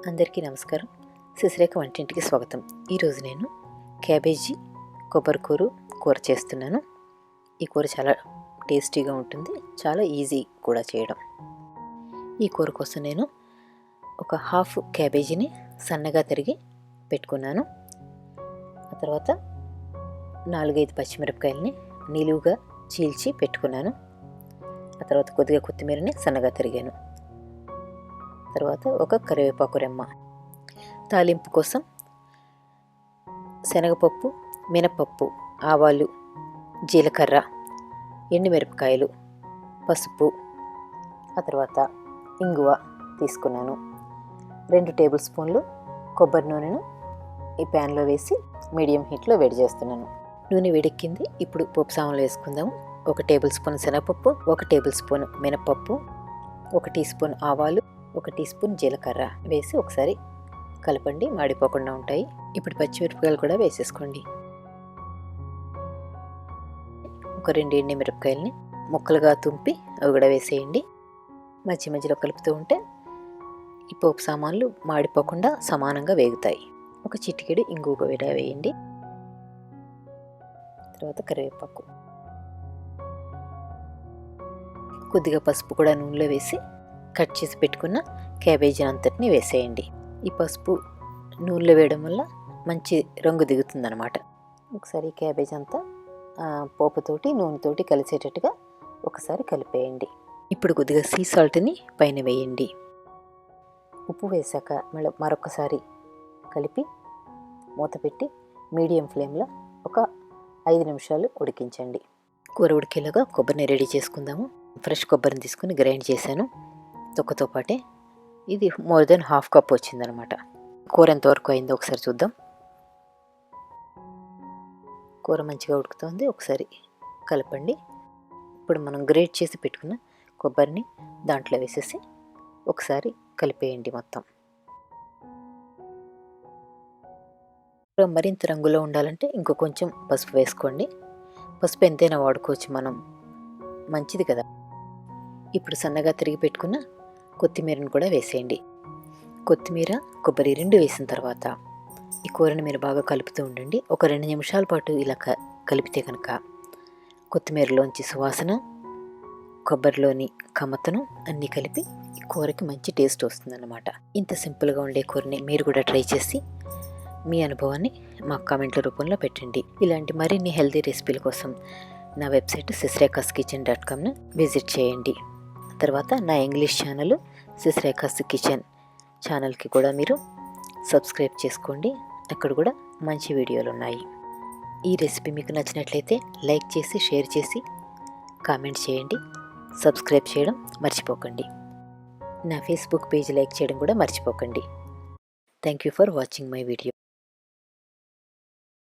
అందరికీ నమస్కారం. శశిరేఖ వంటింటికి స్వాగతం. ఈరోజు నేను క్యాబేజీ కొబ్బరి కూర చేస్తున్నాను. ఈ కూర చాలా టేస్టీగా ఉంటుంది, చాలా ఈజీ కూడా చేయడం. ఈ కూర కోసం నేను ఒక హాఫ్ క్యాబేజీని సన్నగా తరిగి పెట్టుకున్నాను. ఆ తర్వాత 4-5 పచ్చిమిరపకాయలని నిలువుగా చీల్చి పెట్టుకున్నాను. ఆ తర్వాత కొద్దిగా కొత్తిమీరని సన్నగా తరిగాను. తర్వాత ఒక కరివేపాకు రెమ్మ. తాలింపు కోసం శనగపప్పు, మినపప్పు, ఆవాలు, జీలకర్ర, ఎండుమిరపకాయలు, పసుపు, ఆ తర్వాత ఇంగువ తీసుకున్నాను. 2 టేబుల్ స్పూన్లు కొబ్బరి నూనెను ఈ ప్యాన్లో వేసి మీడియం హీట్లో వేడి చేస్తున్నాను. నూనె వేడెక్కింది. ఇప్పుడు పోపు సామాన్లు వేసుకుందాము. 1 టేబుల్ స్పూన్ శనగపప్పు, 1 టేబుల్ స్పూన్ మినపప్పు, 1 టీ స్పూన్ ఆవాలు, 1 టీ స్పూన్ జీలకర్ర వేసి ఒకసారి కలపండి, మాడిపోకుండా ఉంటాయి. ఇప్పుడు పచ్చిమిరపకాయలు కూడా వేసేసుకోండి. ఒక 2 ఎండుమిరపకాయలని ముక్కలుగా తుంపి అవి కూడా వేసేయండి. మధ్య మధ్యలో కలుపుతూ ఉంటే ఈ పోపు సామాన్లు మాడిపోకుండా సమానంగా వేగుతాయి. ఒక చిటికెడు ఇంగువ కూడా వేయండి. తర్వాత కరివేపాకు, కొద్దిగా పసుపు కూడా నూనెలో వేసి కట్ చేసి పెట్టుకున్న క్యాబేజీ అంతటిని వేసేయండి. ఈ పసుపు నూనెలో వేయడం వల్ల మంచి రంగు దిగుతుందన్నమాట. ఒకసారి క్యాబేజ్ అంతా పోపుతోటి నూనెతోటి కలిసేటట్టుగా ఒకసారి కలిపేయండి. ఇప్పుడు కొద్దిగా సీ సాల్ట్ని పైన వేయండి. ఉప్పు వేసాక మరొకసారి కలిపి మూత పెట్టి మీడియం ఫ్లేమ్లో ఒక 5 నిమిషాలు ఉడికించండి. కూర ఉడికేలాగా కొబ్బరిని రెడీ చేసుకుందాము. ఫ్రెష్ కొబ్బరిని తీసుకుని గ్రైండ్ చేశాను తొక్కతో పాటే. ఇది మోర్ దెన్ ½ కప్ వచ్చిందనమాట. కూర ఎంతవరకు అయిందో ఒకసారి చూద్దాం. కూర మంచిగా ఉడుకుతుంది, ఒకసారి కలపండి. ఇప్పుడు మనం గ్రేట్ చేసి పెట్టుకున్న కొబ్బరిని దాంట్లో వేసేసి ఒకసారి కలిపేయండి మొత్తం. మరింత రంగులో ఉండాలంటే ఇంకో కొంచెం పసుపు వేసుకోండి. పసుపు ఎంతైనా వాడుకోవచ్చు మనం, మంచిది కదా. ఇప్పుడు సన్నగా తిరిగి పెట్టుకున్న కొత్తిమీరను కూడా వేసేయండి. కొత్తిమీర, కొబ్బరి 2 వేసిన తర్వాత ఈ కూరని మీరు బాగా కలుపుతూ ఉండండి. ఒక 2 నిమిషాల పాటు ఇలా కలిపితే కనుక కొత్తిమీరలోంచి సువాసన, కొబ్బరిలోని కమ్మతనం అన్నీ కలిపి ఈ కూరకి మంచి టేస్ట్ వస్తుందన్నమాట. ఇంత సింపుల్గా ఉండే కూరని మీరు కూడా ట్రై చేసి మీ అనుభవాన్ని మాకు కామెంట్ల రూపంలో పెట్టండి. ఇలాంటి మరిన్ని హెల్తీ రెసిపీల కోసం నా వెబ్సైట్ sisrekhaskichen.comను విజిట్ చేయండి. తర్వాత నా ఇంగ్లీష్ ఛానల్ శశిరేఖాస్ కిచెన్ ఛానల్కి కూడా మీరు సబ్స్క్రైబ్ చేసుకోండి. అక్కడ కూడా మంచి వీడియోలు ఉన్నాయి. ఈ రెసిపీ మీకు నచ్చినట్లయితే లైక్ చేసి, షేర్ చేసి, కామెంట్ చేయండి. సబ్స్క్రైబ్ చేయడం మర్చిపోకండి. నా ఫేస్బుక్ పేజ్ లైక్ చేయడం కూడా మర్చిపోకండి. Thank you for watching my video.